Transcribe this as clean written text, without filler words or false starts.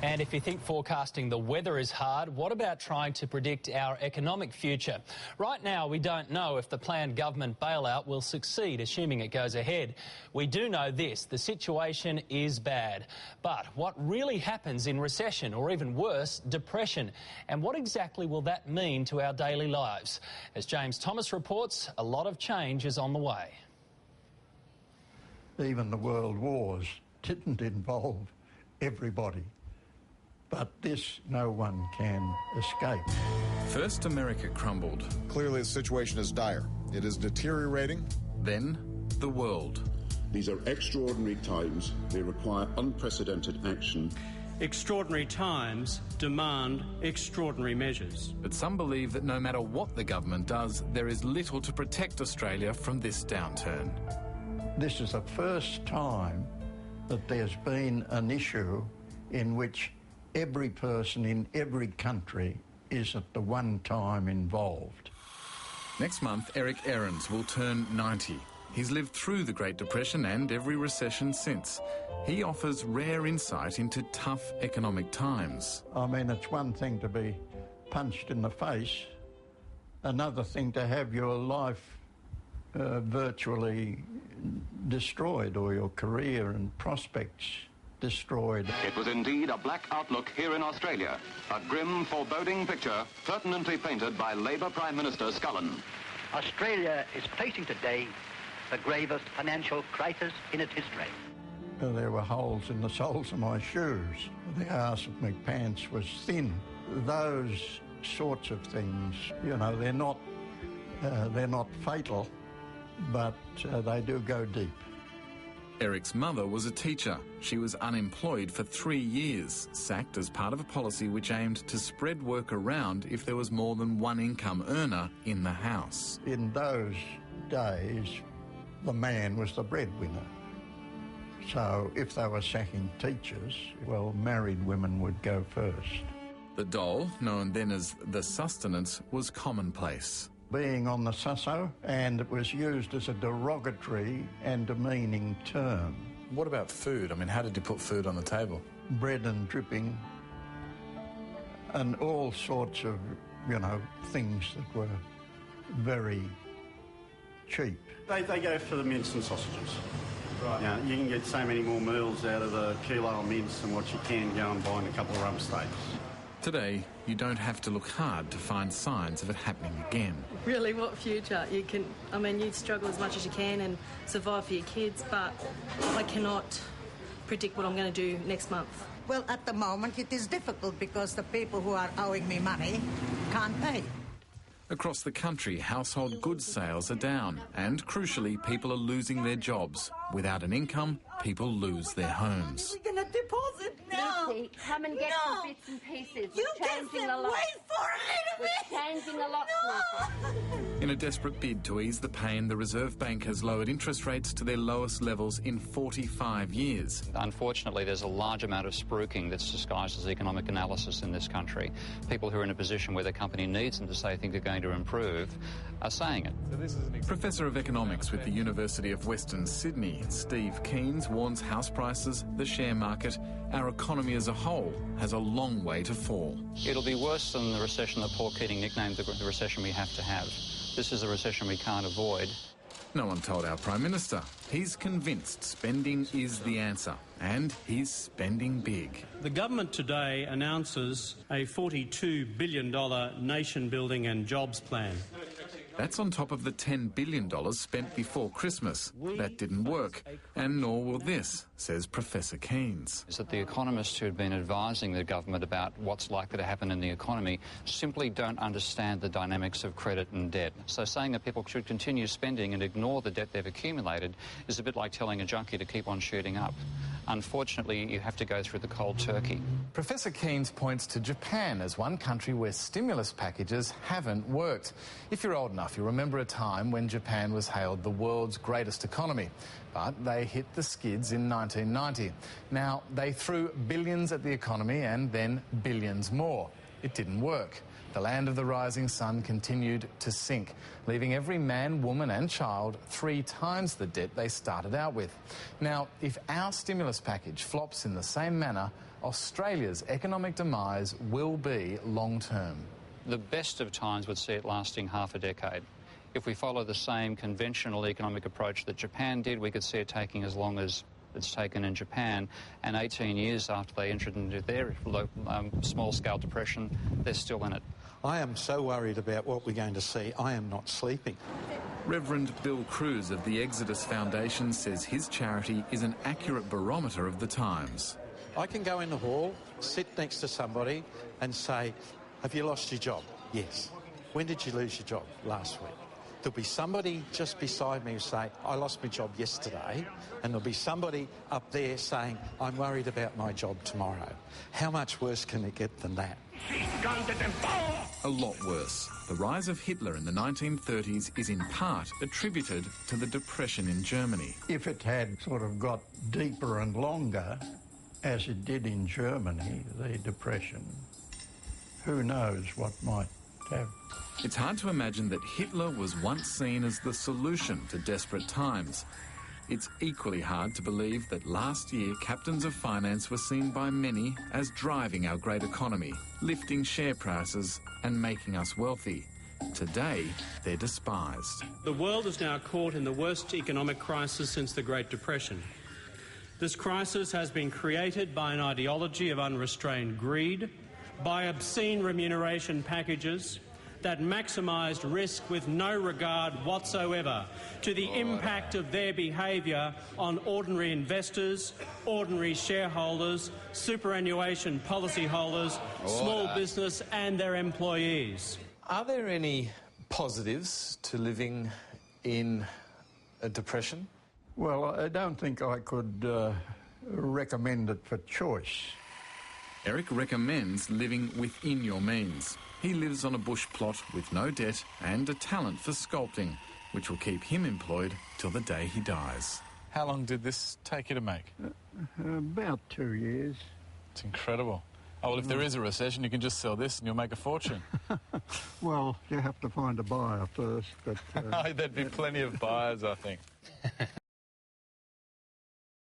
And if you think forecasting the weather is hard, what about trying to predict our economic future? Right now, we don't know if the planned government bailout will succeed, assuming it goes ahead. We do know this: the situation is bad. But what really happens in recession, or even worse, depression? And what exactly will that mean to our daily lives? As James Thomas reports, a lot of change is on the way. Even the world wars didn't involve everybody. But this no one can escape. First, America crumbled. Clearly, the situation is dire. It is deteriorating. Then, the world. These are extraordinary times. They require unprecedented action. Extraordinary times demand extraordinary measures. But some believe that no matter what the government does, there is little to protect Australia from this downturn. This is the first time that there's been an issue in which every person in every country is at the one time involved. Next month, Eric Ahrens will turn 90. He's lived through the Great Depression and every recession since. He offers rare insight into tough economic times. I mean, it's one thing to be punched in the face, another thing to have your life virtually destroyed, or your career and prospects destroyed. It was indeed a black outlook here in Australia, a grim, foreboding picture pertinently painted by Labor Prime Minister Scullin. Australia is facing today the gravest financial crisis in its history. There were holes in the soles of my shoes. The arse of my pants was thin. Those sorts of things, you know, they're not fatal, but they do go deep. Eric's mother was a teacher. She was unemployed for 3 years, sacked as part of a policy which aimed to spread work around if there was more than one income earner in the house. In those days, the man was the breadwinner. So if they were sacking teachers, well, married women would go first. The dole, known then as the sustenance, was commonplace. Being on the susso, and it was used as a derogatory and demeaning term. What about food? I mean, how did you put food on the table? Bread and dripping, and all sorts of, you know, things that were very cheap. They go for the mince and sausages. Right. Now, you can get so many more meals out of a kilo of mince than what you can go and buy in a couple of rump steaks. Today, you don't have to look hard to find signs of it happening again. Really, what future? You'd struggle as much as you can and survive for your kids, but I cannot predict what I'm going to do next month. Well, at the moment it is difficult because the people who are owing me money can't pay. Across the country, household goods sales are down, and crucially, people are losing their jobs. Without an income, people lose their homes. We're going to deposit now. Lucy, come and get some bits and pieces. You can wait for a little bit. We're changing a lot. In a desperate bid to ease the pain, the Reserve Bank has lowered interest rates to their lowest levels in 45 years. Unfortunately, there's a large amount of spruiking that's disguised as economic analysis in this country. People who are in a position where the company needs them to say things are going to improve are saying it. Professor of Economics with the University of Western Sydney, Steve Keynes, warns house prices, the share market, our economy as a whole has a long way to fall. It'll be worse than the recession that Paul Keating nicknamed the recession we have to have. This is a recession we can't avoid. No one told our Prime Minister. He's convinced spending is the answer, and he's spending big. The government today announces a $42 billion nation-building and jobs plan. That's on top of the $10 billion spent before Christmas. That didn't work, and nor will this, says Professor Keynes. Is that the economists who have been advising the government about what's likely to happen in the economy simply don't understand the dynamics of credit and debt. So saying that people should continue spending and ignore the debt they've accumulated is a bit like telling a junkie to keep on shooting up. Unfortunately, you have to go through the cold turkey. Professor Keynes points to Japan as one country where stimulus packages haven't worked. If you're old enough, you'll remember a time when Japan was hailed the world's greatest economy. But they hit the skids in 1990. Now, they threw billions at the economy and then billions more. It didn't work. The land of the rising sun continued to sink, leaving every man, woman and child 3 times the debt they started out with. Now, if our stimulus package flops in the same manner, Australia's economic demise will be long-term. The best of times would see it lasting half a decade. If we follow the same conventional economic approach that Japan did, we could see it taking as long as it's taken in Japan, and 18 years after they entered into their small-scale depression, they're still in it. I am so worried about what we're going to see, I am not sleeping. Reverend Bill Cruz of the Exodus Foundation says his charity is an accurate barometer of the times. I can go in the hall, sit next to somebody and say, have you lost your job? Yes. When did you lose your job? Last week. There'll be somebody just beside me who say, I lost my job yesterday, and there'll be somebody up there saying, I'm worried about my job tomorrow. How much worse can it get than that? A lot worse. The rise of Hitler in the 1930s is in part attributed to the Depression in Germany. If it had sort of got deeper and longer, as it did in Germany, the Depression, who knows what might have. It's hard to imagine that Hitler was once seen as the solution to desperate times. It's equally hard to believe that last year captains of finance were seen by many as driving our great economy, lifting share prices and making us wealthy. Today, they're despised. The world is now caught in the worst economic crisis since the Great Depression. This crisis has been created by an ideology of unrestrained greed, by obscene remuneration packages that maximised risk with no regard whatsoever to the impact of their behaviour on ordinary investors, ordinary shareholders, superannuation policyholders, small business and their employees. Are there any positives to living in a depression? Well, I don't think I could recommend it for choice. Eric recommends living within your means. He lives on a bush plot with no debt and a talent for sculpting, which will keep him employed till the day he dies. How long did this take you to make? About 2 years. It's incredible. Oh, well, if there is a recession, you can just sell this and you'll make a fortune. Well, you have to find a buyer first. But there'd be plenty of buyers, I think.